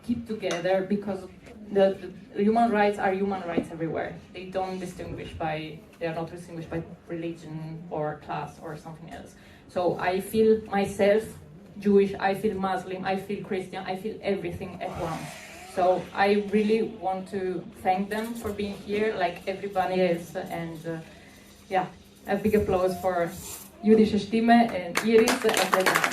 keep together, because the human rights are human rights everywhere. They are not distinguished by religion or class or something else. So I feel myself Jewish, I feel Muslim, I feel Christian, I feel everything at once. So I really want to thank them for being here, like everybody else, and yeah, a big applause for Jüdische Stimme and Iris and everyone.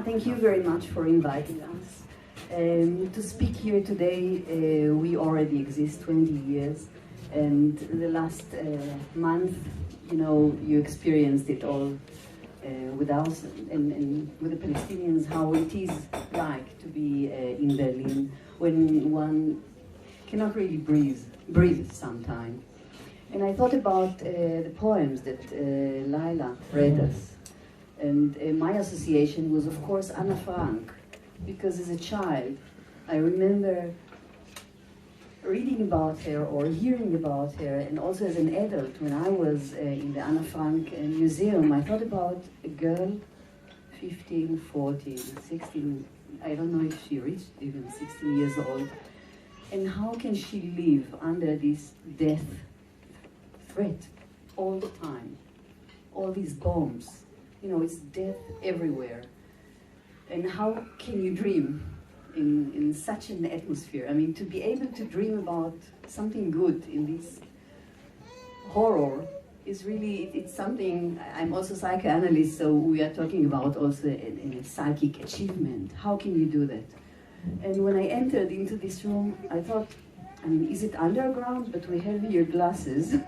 Thank you very much for inviting us. To speak here today, we already exist 20 years, and the last month, you experienced it all with us and with the Palestinians, how it is like to be in Berlin when one cannot really breathe sometimes. And I thought about the poems that Laila read us. And my association was, of course, Anna Frank, because as a child, I remember reading about her or hearing about her, and also as an adult, when I was in the Anna Frank Museum, I thought about a girl, 15, 14, 16, I don't know if she reached even 16 years old, and how can she live under this death threat all the time, all these bombs. It's death everywhere. And how can you dream in such an atmosphere? I mean, to be able to dream about something good in this horror is really, it's something. I'm also a psychoanalyst, so we are talking about also a psychic achievement. How can you do that? And when I entered into this room, I thought, is it underground? But we have here glasses.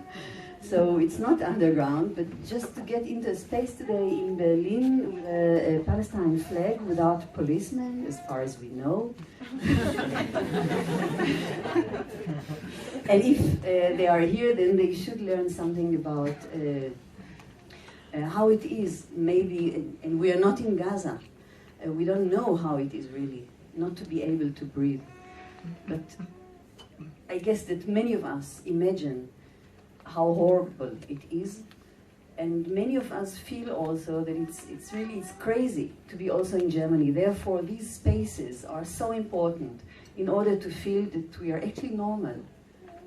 So it's not underground, but just to get into a space today in Berlin with a Palestine flag without policemen, as far as we know. And if they are here, then they should learn something about how it is, maybe, and we are not in Gaza. We don't know how it is really, not to be able to breathe. But I guess that many of us imagine how horrible it is, and many of us feel also that it's crazy to be also in Germany. Therefore, these spaces are so important in order to feel that we are actually normal.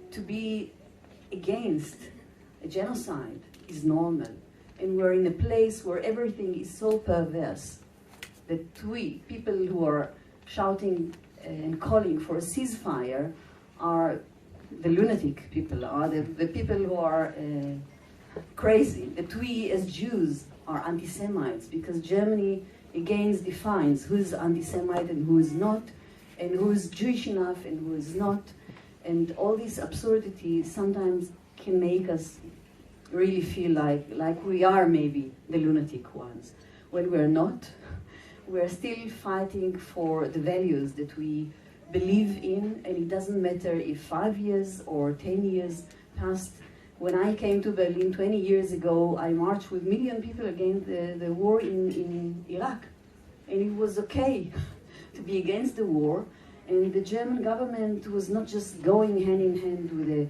To be against a genocide is normal, and we're in a place where everything is so perverse that we, people who are shouting and calling for a ceasefire, are the lunatic people, are the people who are crazy. That we as Jews are anti-Semites, because Germany again defines who is anti-Semite and who is not, and who is Jewish enough and who is not. And all this absurdity sometimes can make us really feel like we are maybe the lunatic ones. When we're not, we're still fighting for the values that we believe in, and it doesn't matter if 5 years or 10 years passed. When I came to Berlin 20 years ago, I marched with million people against the war in Iraq. And it was okay to be against the war. And the German government was not just going hand in hand with the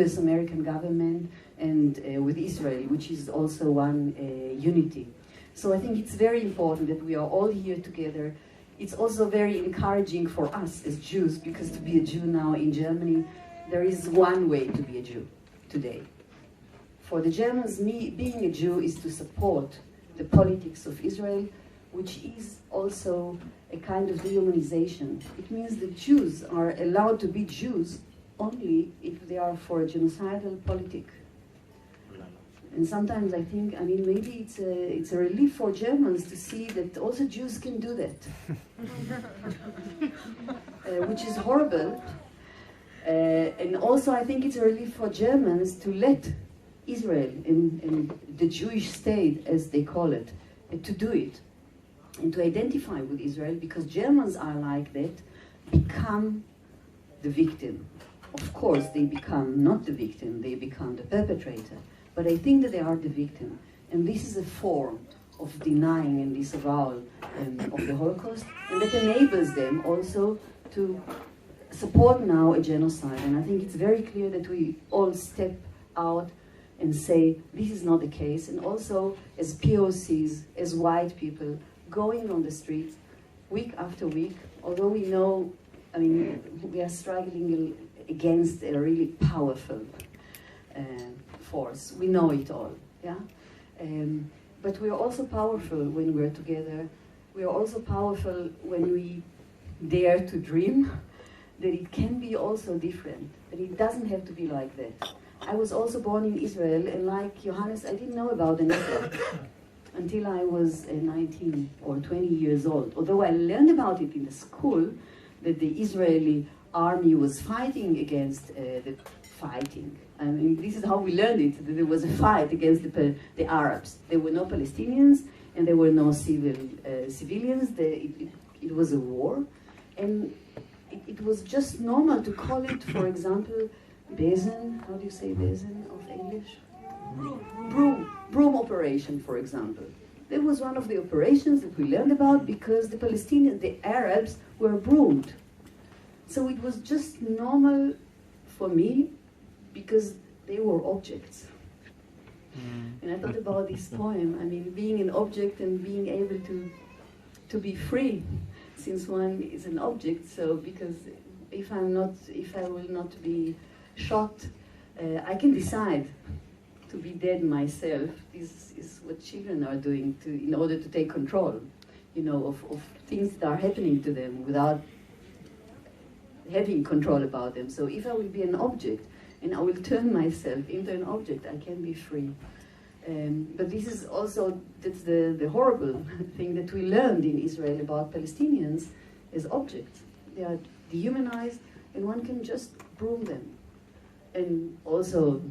US-American government and with Israel, which is also one unity. So I think it's very important that we are all here together. It's also very encouraging for us as Jews, because to be a Jew now in Germany, there is one way to be a Jew today. For the Germans, being a Jew is to support the politics of Israel, which is also a kind of dehumanization. It means that Jews are allowed to be Jews only if they are for a genocidal politic. And sometimes I think, maybe it's a relief for Germans to see that also Jews can do that, which is horrible. And also I think it's a relief for Germans to let Israel and the Jewish state, as they call it, to do it and to identify with Israel, because Germans are like that, become the victim. Of course, they become not the victim, they become the perpetrator. But I think that they are the victim. And this is a form of denying and disavowal of the Holocaust, and that enables them also to support now a genocide, and I think it's very clear that we all step out and say this is not the case, and also as POCs, as white people, going on the streets week after week, although we know, I mean, we are struggling against a really powerful force. We know it all, yeah? But we are also powerful when we're together. We are also powerful when we dare to dream that it can be also different, that it doesn't have to be like that. I was also born in Israel, and like Johannes, I didn't know about the network until I was 19 or 20 years old. Although I learned about it in the school, that the Israeli army was fighting against the fighting. I mean, this is how we learned it, that there was a fight against the Arabs. There were no Palestinians, and there were no civilians. It was a war. And it was just normal to call it, for example, Bezen. How do you say Bezen of English? Broom operation, for example. That was one of the operations that we learned about because the Palestinians, the Arabs, were broomed. So it was just normal for me because they were objects. And I thought about this poem, I mean, being an object and being able to be free, since one is an object. So because if I will not be shot, I can decide to be dead myself. This is what children are doing in order to take control, you know, of things that are happening to them without having control about them. So if I will be an object and I will turn myself into an object, I can be free. But this is also, that's the horrible thing that we learned in Israel about Palestinians as objects. They are dehumanized and one can just broom them. And also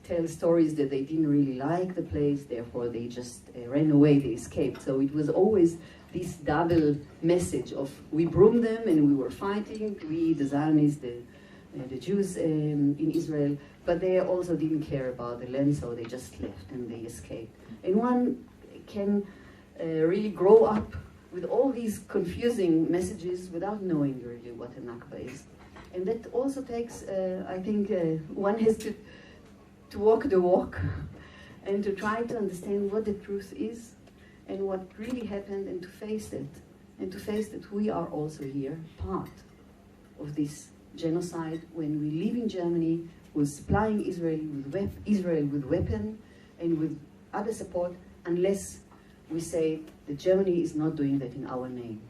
tell stories that they didn't really like the place, therefore they just ran away, they escaped. So it was always this double message of we broomed them and we were fighting, we, the Zionists, the Jews in Israel, but they also didn't care about the land, so they just left and they escaped. And one can really grow up with all these confusing messages without knowing really what a Nakba is. And that also takes, I think, one has to walk the walk and to try to understand what the truth is and what really happened and to face it. And to face that we are also here part of this genocide when we live in Germany, we're supplying Israel with weapons and with other support unless we say that Germany is not doing that in our name.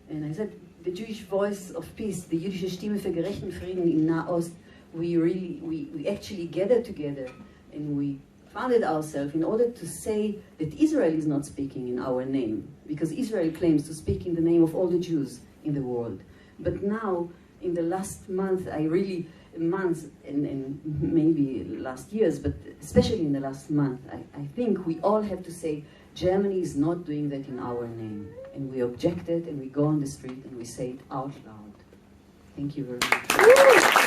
And I said, the Jewish voice of peace, the Jüdische Stimme für gerechten Frieden in Nahost, we actually gathered together and we founded ourselves in order to say that Israel is not speaking in our name, because Israel claims to speak in the name of all the Jews in the world. But now, in the last months and maybe last years, but especially in the last month, I think we all have to say, Germany is not doing that in our name. And we object it, and we go on the street, and we say it out loud. Thank you very much.